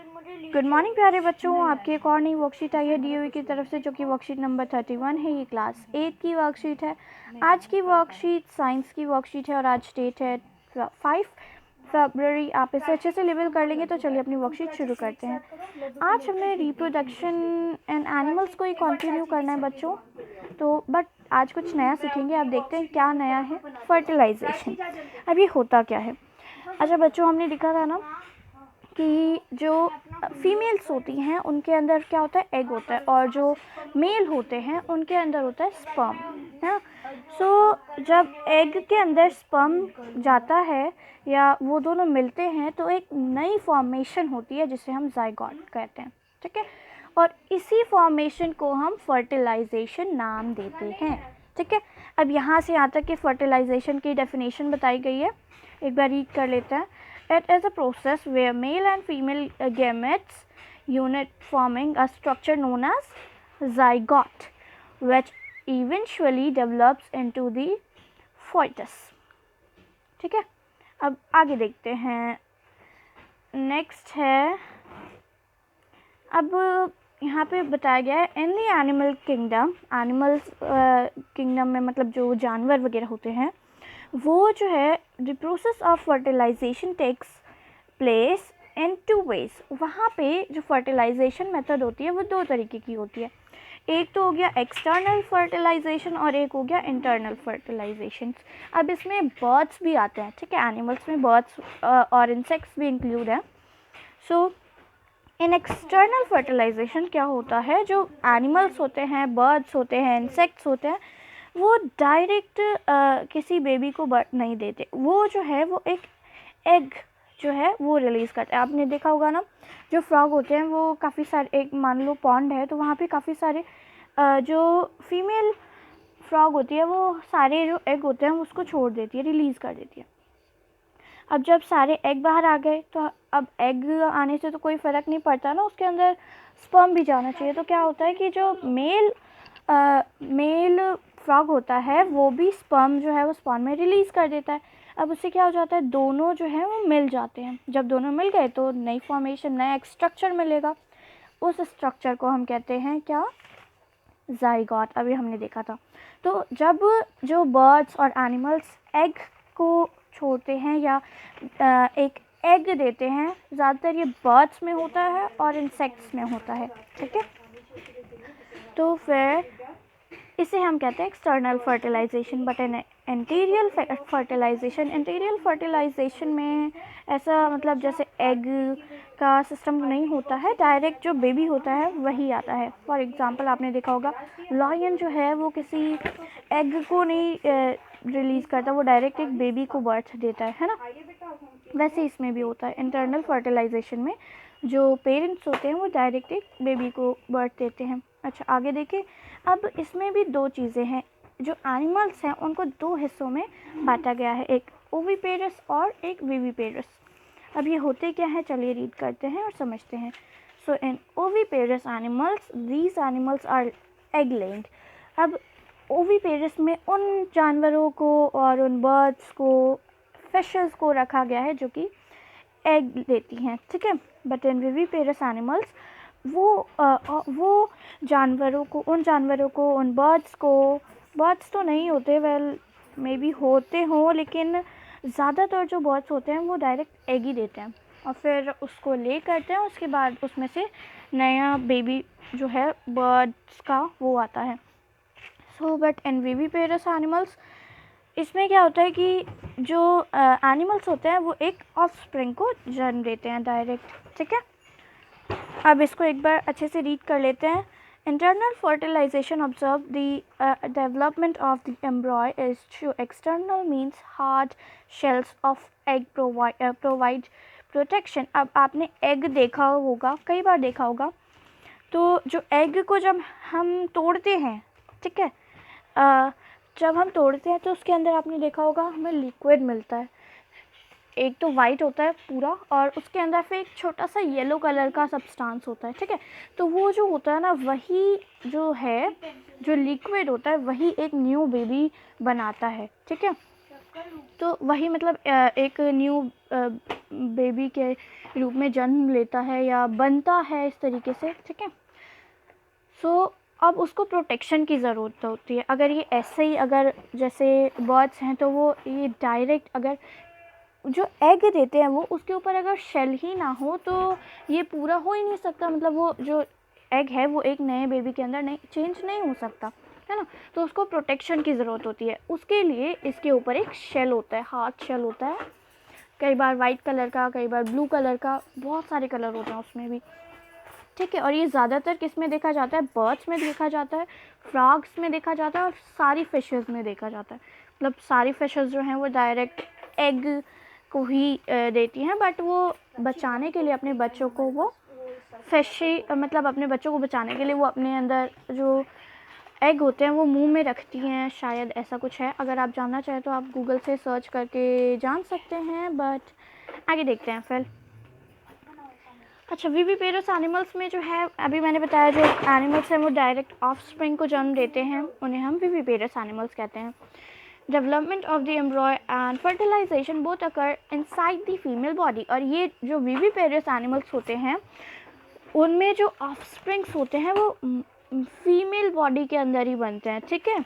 Good morning प्यारे बच्चों, आपकी एक और नई वर्कशीट आई है डीओई की तरफ से, जो कि वर्कशीट नंबर 31 है। ये क्लास 8 की वर्कशीट है। आज की वर्कशीट साइंस की वर्कशीट है और आज डेट है 5 फरवरी। आप इसे अच्छे से लेवल कर लेंगे। तो चलिए अपनी वर्कशीट शुरू करते हैं। आज हमें रिप्रोडक्शन एंड एनिमल्स को ही कंटिन्यू करना है बच्चों। तो बट आज कुछ नया सीखेंगे। आप देखते हैं क्या नया है। फर्टिलाइजेशन। अब ये होता क्या है? अच्छा बच्चों, हमने लिखा था ना कि जो फीमेल्स होती हैं उनके अंदर क्या होता है, एग होता है, और जो मेल होते हैं उनके अंदर होता है स्पर्म, है। सो जब एग के अंदर स्पर्म जाता है या वो दोनों मिलते हैं तो एक नई फॉर्मेशन होती है जिसे हम जाइगोट कहते हैं, ठीक है। और इसी फॉर्मेशन को हम फर्टिलाइजेशन नाम देते हैं, ठीक है। अब यहाँ से यहाँ तक कि फर्टिलाइजेशन की डेफिनेशन बताई गई है, एक बार रीड कर लेते हैं। It is a process where male and female gametes unite forming a structure known as zygote, which eventually develops into the fetus. ठीक है, अब आगे देखते हैं। नेक्स्ट है, अब यहाँ पे बताया गया है in the animal kingdom. Animals kingdom में मतलब जो जानवर वगैरह होते हैं वो जो है the process of fertilisation takes place in 2 ways. वहाँ पे जो फर्टिलाइजेशन मेथड होती है वो 2 तरीके की होती है। एक तो हो गया एक्सटर्नल फर्टिलाइजेशन और एक हो गया इंटरनल फर्टिलाइजेशन। अब इसमें बर्ड्स भी आते हैं, ठीक है। एनिमल्स में बर्ड्स और इंसेक्ट्स भी इंक्लूड हैं। सो इन एक्सटर्नल फर्टिलाइजेशन क्या होता है, जो एनिमल्स होते हैं, बर्ड्स होते हैं, इंसेक्ट्स होते हैं, वो डायरेक्ट किसी बेबी को बर्थ नहीं देते। वो जो है वो एक एग जो है वो रिलीज़ करते हैं। आपने देखा होगा ना, जो फ्रॉग होते हैं वो काफ़ी सारे, एक मान लो पॉन्ड है तो वहाँ पे काफ़ी सारे जो फीमेल फ्रॉग होती है वो सारे जो एग होते हैं उसको छोड़ देती है, रिलीज़ कर देती है। अब जब सारे एग बाहर आ गए तो अब एग आने से तो कोई फ़र्क नहीं पड़ता ना, उसके अंदर स्पर्म भी जाना चाहिए। तो क्या होता है कि जो मेल फ्रॉग होता है वो भी स्पर्म जो है वो स्पर्म में रिलीज़ कर देता है। अब उससे क्या हो जाता है, दोनों जो है वो मिल जाते हैं। जब दोनों मिल गए तो नई फॉर्मेशन, नया एक स्ट्रक्चर मिलेगा। उस स्ट्रक्चर को हम कहते हैं क्या, जाइगोट। अभी हमने देखा था। तो जब जो बर्ड्स और एनिमल्स एग को छोड़ते हैं या एक एग देते हैं, ज़्यादातर ये बर्ड्स में होता है और इंसेक्ट्स में होता है, ठीक है। तो फिर इसे हम कहते हैं external fertilisation. But internal fertilisation में ऐसा मतलब जैसे एग का सिस्टम नहीं होता है, डायरेक्ट जो बेबी होता है वही आता है। फॉर एग्जांपल आपने देखा होगा लायन जो है वो किसी एग को नहीं रिलीज़ करता, वो डायरेक्ट एक बेबी को बर्थ देता है ना। वैसे इसमें भी होता है इंटरनल फर्टिलाइजेशन में, जो पेरेंट्स होते हैं वो डायरेक्ट एक बेबी को बर्थ देते हैं। अच्छा आगे देखें। अब इसमें भी 2 चीज़ें हैं। जो एनिमल्स हैं उनको 2 हिस्सों में बांटा गया है, एक ओविपेरस और एक विविपेरस। अब ये होते क्या हैं, चलिए रीड करते हैं और समझते हैं। So in oviparous animals, these animals are egg laying. अब ओविपेरस में उन जानवरों को और उन बर्ड्स को, फिशेस को रखा गया है जो कि एग देती हैं, ठीक है। बट इन विविपेरस एनिमल्स वो जानवरों को, उन बर्ड्स को, बर्ड्स तो नहीं होते, वेल मे बी होते हों, लेकिन ज़्यादातर जो बर्ड्स होते हैं वो डायरेक्ट एग ही देते हैं और फिर उसको ले करते हैं। उसके बाद उसमें से नया बेबी जो है बर्ड्स का वो आता है। So but in viviparous animals इसमें क्या होता है कि जो एनिमल्स होते हैं वो एक ऑफस्प्रिंग को जन्म देते हैं डायरेक्ट, ठीक है। अब इसको एक बार अच्छे से रीड कर लेते हैं। Internal fertilisation observe the development of the embryo is through external means hard shells of egg provide protection. अब आपने एग देखा होगा, कई बार देखा होगा। तो जो एग को जब हम तोड़ते हैं, ठीक है, जब हम तोड़ते हैं तो उसके अंदर आपने देखा होगा हमें लिक्विड मिलता है। एक तो वाइट होता है पूरा और उसके अंदर फिर एक छोटा सा येलो कलर का सब्सटेंस होता है, ठीक है। तो वो जो होता है ना, वही जो है, जो लिक्विड होता है वही एक न्यू बेबी बनाता है, ठीक है। तो वही मतलब एक न्यू बेबी के रूप में जन्म लेता है या बनता है इस तरीके से, ठीक है। सो अब उसको प्रोटेक्शन की ज़रूरत होती है। अगर ये ऐसे ही अगर जैसे बर्ड्स हैं तो वो ये डायरेक्ट अगर जो एग देते हैं वो उसके ऊपर अगर शेल ही ना हो तो ये पूरा हो ही नहीं सकता, मतलब वो जो एग है वो एक नए बेबी के अंदर नहीं चेंज नहीं हो सकता, है ना। तो उसको प्रोटेक्शन की ज़रूरत होती है, उसके लिए इसके ऊपर एक शेल होता है, हार्ड शेल होता है, कई बार वाइट कलर का, कई बार ब्लू कलर का, बहुत सारे कलर होते हैं उसमें भी, ठीक है। और ये ज़्यादातर किस में देखा जाता है, बर्ड्स में देखा जाता है, फ्रॉग्स में देखा जाता है और सारी फिशेस में देखा जाता है। मतलब सारी फिशेस जो हैं वो डायरेक्ट एग को ही देती हैं, बट वो बचाने के लिए अपने बच्चों को वो फिशी मतलब अपने बच्चों को बचाने के लिए वो अपने अंदर जो एग होते हैं वो मुंह में रखती हैं, शायद ऐसा कुछ है। अगर आप जानना चाहें तो आप गूगल से सर्च करके जान सकते हैं, बट आगे देखते हैं फिर। अच्छा, विविपेरस एनिमल्स में जो है अभी मैंने बताया जो एनिमल्स हैं वो डायरेक्ट ऑफस्प्रिंग को जन्म देते हैं, उन्हें हम विविपेरस एनिमल्स कहते हैं। Development of the embryo and fertilisation both occur inside the female body. और ये जो विविपेरस एनिमल्स होते हैं उनमें जो ऑफस्प्रिंग्स होते हैं वो फीमेल बॉडी के अंदर ही बनते हैं, ठीक है।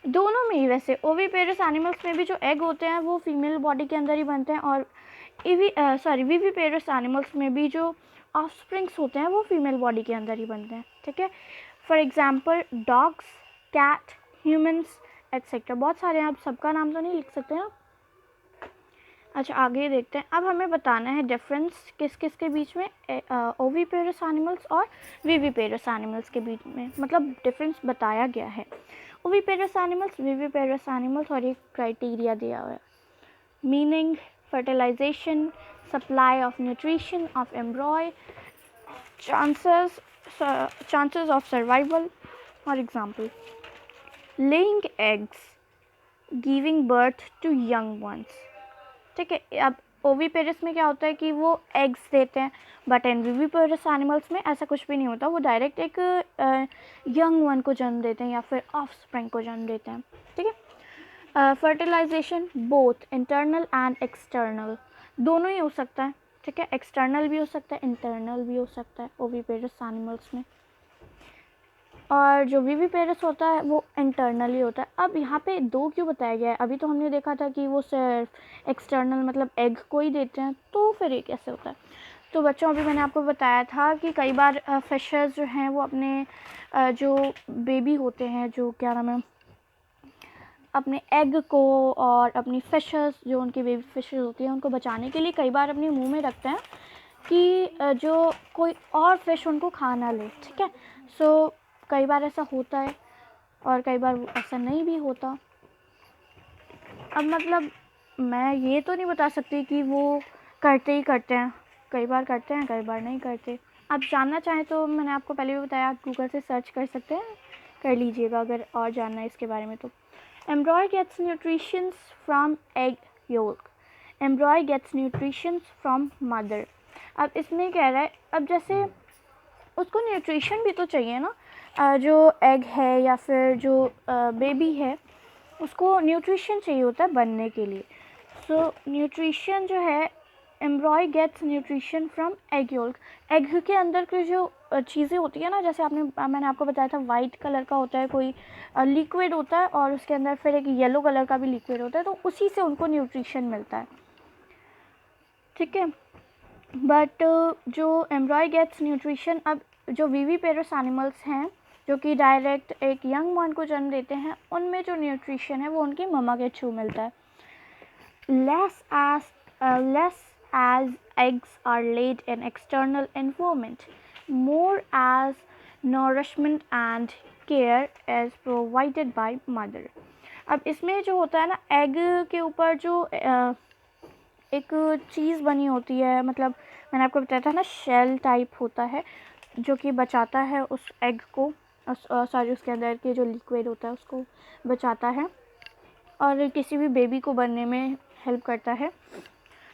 दोनों में ही वैसे ओविपेरस एनिमल्स में भी जो एग होते हैं वो फीमेल बॉडी के अंदर ही बनते हैं, और विविपेरस एनिमल्स में भी जो ऑफस्प्रिंग्स होते हैं वो फीमेल बॉडी के अंदर ही बनते हैं, ठीक है। For example dogs, cat, humans etcetera, बहुत सारे हैं, आप सबका नाम तो नहीं लिख सकते ना। अच्छा, आगे देखते हैं। अब हमें बताना है डिफरेंस किस किस के बीच में, ओविपेरस एनिमल्स और विविपेरस एनिमल्स के बीच में, मतलब डिफरेंस बताया गया है। ओविपेरस एनिमल्स, विविपेरस एनिमल्स, और एक क्राइटेरिया दिया हुआ है, meaning, fertilization, supply of nutrition of embryo, chances of survival. For example, laying eggs, giving birth to young ones, ठीक है। अब ओविपेरस में क्या होता है कि वो एग्स देते हैं, बट इन विविपेरस एनिमल्स में ऐसा कुछ भी नहीं होता, वो डायरेक्ट एक यंग वन को जन्म देते हैं या फिर ऑफस्प्रिंग को जन्म देते हैं, ठीक है। Fertilisation both internal and external, दोनों ही हो सकता है, ठीक है। एक्सटर्नल भी हो सकता है, इंटरनल भी हो सकता है ओविपेरस एनिमल्स में, और जो विविपेरस होता है वो इंटरनली होता है। अब यहाँ पे दो क्यों बताया गया है, अभी तो हमने देखा था कि वो सिर्फ एक्सटर्नल मतलब एग को ही देते हैं, तो फिर ये कैसे होता है। तो बच्चों अभी मैंने आपको बताया था कि कई बार फिशेस जो हैं वो अपने जो बेबी होते हैं, जो क्या नाम है, अपने एग को और अपनी फिशेस जो उनकी बेबी फिशेस होती हैं उनको बचाने के लिए कई बार अपने मुंह में रखते हैं कि जो कोई और फिश उनको खा ना ले, ठीक है। सो कई बार ऐसा होता है और कई बार ऐसा नहीं भी होता। अब मतलब मैं ये तो नहीं बता सकती कि वो करते ही करते हैं, कई बार करते हैं कई बार नहीं करते। आप जानना चाहें तो मैंने आपको पहले भी बताया, आप गूगल से सर्च कर सकते हैं, कर लीजिएगा अगर और जानना है इसके बारे में तो। Embryo gets nutrition from egg yolk. Embryo gets nutrition from mother. अब इसमें कह रहा है, अब जैसे उसको न्यूट्रिशन भी तो चाहिए ना, जो एग है या फिर जो बेबी है उसको न्यूट्रिशन चाहिए होता है बनने के लिए। सो न्यूट्रिशन जो है, embryo gets nutrition from egg yolk. Egg के अंदर की जो चीज़ें होती है ना, जैसे मैंने आपको बताया था वाइट कलर का होता है कोई लिक्विड होता है, और उसके अंदर फिर एक येलो कलर का भी लिक्विड होता है, तो उसी से उनको न्यूट्रिशन मिलता है, ठीक है। बट जो एम्ब्रॉय गेट्स न्यूट्रिशन, अब जो विविपेरस एनिमल्स हैं जो कि डायरेक्ट एक यंग वन को जन्म देते हैं, उनमें जो न्यूट्रिशन है वो उनकी मम्मा के थ्रू मिलता है। less as eggs are laid in external environment, more as nourishment and care is provided by mother. अब इसमें जो होता है ना, एग के ऊपर जो एक चीज़ बनी होती है, मतलब मैंने आपको बताया था ना शेल टाइप होता है जो कि बचाता है उस एग को, सॉरी उसके अंदर के जो लिक्विड होता है उसको बचाता है और किसी भी बेबी को बनने में हेल्प करता है,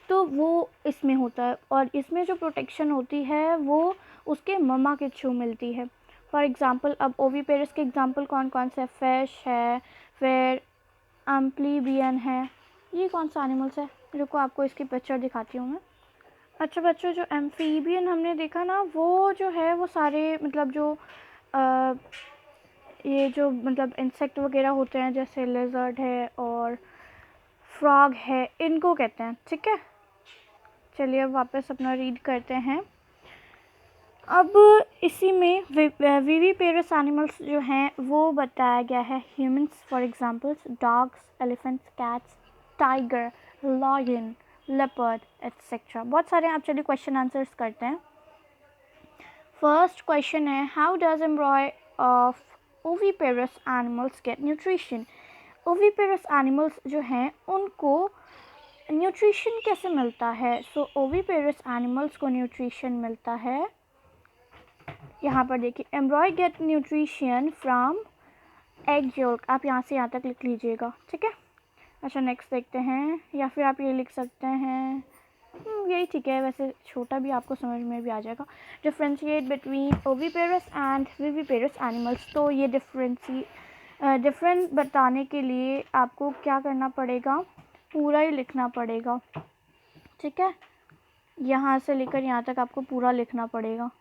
तो वो इसमें होता है। और इसमें जो प्रोटेक्शन होती है वो उसके मम्मा के थ्रू मिलती है। फॉर एग्ज़ाम्पल, अब ओविपेरस के एग्ज़ाम्पल कौन कौन से, फिश है, फिर एम्प्लीबियन है, ये कौन सा एनिमल्स है? रुको आपको इसकी पिक्चर दिखाती हूँ मैं। अच्छा बच्चों, जो एम्फीबियन हमने देखा ना, वो जो है वो सारे मतलब जो ये जो मतलब इंसेक्ट वगैरह होते हैं, जैसे लिजर्ड है और फ्रॉग है, इनको कहते हैं। ठीक है, चलिए अब वापस अपना रीड करते हैं। अब इसी में विविपेरस एनिमल्स जो हैं वो बताया गया है। Humans for examples dogs, elephants, cats, tiger, lion, leopard etcetera. बहुत सारे हैं। आप चलिए क्वेश्चन आंसर्स करते हैं। फर्स्ट क्वेश्चन है, how does embryo of oviparous animals get nutrition? Oviparous animals जो हैं उनको न्यूट्रिशन कैसे मिलता है? सो ओविपेरस एनिमल्स को न्यूट्रिशन मिलता है, यहाँ पर देखिए, embryo get nutrition from egg yolk. आप यहाँ से यहाँ तक लिख लीजिएगा। ठीक है, अच्छा नेक्स्ट देखते हैं, या फिर आप ये लिख सकते हैं, यही ठीक है, वैसे छोटा भी आपको समझ में भी आ जाएगा। Differentiate between oviparous and viviparous animals. तो ये डिफरेंस बताने के लिए आपको क्या करना पड़ेगा, पूरा ही लिखना पड़ेगा। ठीक है, यहाँ से लेकर यहाँ तक आपको पूरा लिखना पड़ेगा,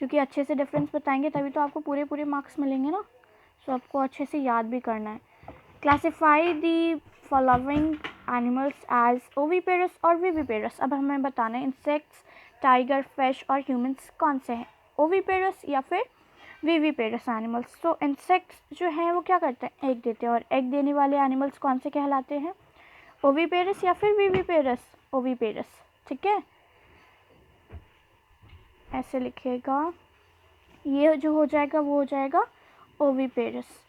क्योंकि अच्छे से डिफरेंस बताएंगे तभी तो आपको पूरे मार्क्स मिलेंगे ना। सो आपको अच्छे से याद भी करना है। Classify the following animals as oviparous और विविपेरस। अब हमें बताना है इंसेक्ट्स, टाइगर, फिश और ह्यूमंस कौन से हैं, ओविपेरस या फिर विविपेरस एनिमल्स। तो इंसेक्ट्स जो हैं वो क्या करते हैं, एग देते हैं, और एग देने वाले एनिमल्स कौन से कहलाते हैं, ओविपेरस या फिर विविपेरस? ओविपेरस। ठीक है, ऐसे लिखिएगा, ये जो हो जाएगा वो हो जाएगा ओविपेरस।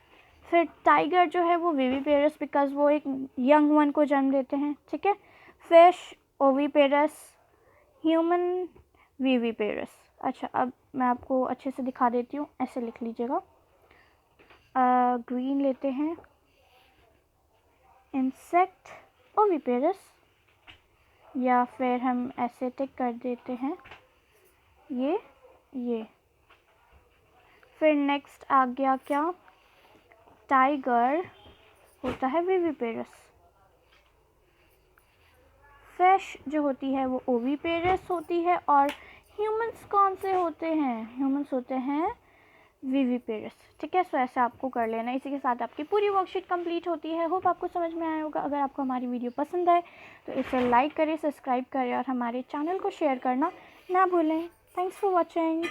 फिर टाइगर जो है वो विविपेरस, बिकॉज वो एक यंग वन को जन्म देते हैं। ठीक है, फिश ओविपेरस, ह्यूमन विविपेरस। अच्छा, अब मैं आपको अच्छे से दिखा देती हूँ, ऐसे लिख लीजिएगा। ग्रीन लेते हैं, इंसेक्ट ओविपेरस, या फिर हम ऐसे टिक कर देते हैं ये। फिर नेक्स्ट आ गया क्या, टाइगर होता है विविपेरस, फिश जो होती है वो ओविपेरस होती है, और ह्यूमंस कौन से होते हैं, ह्यूमंस होते हैं विविपेरस। ठीक है, सो ऐसे आपको कर लेना। इसी के साथ आपकी पूरी वर्कशीट कंप्लीट होती है। होप आपको समझ में आया होगा। अगर आपको हमारी वीडियो पसंद आए तो इसे लाइक करें, सब्सक्राइब करें और हमारे चैनल को शेयर करना ना भूलें। Thanks for watching.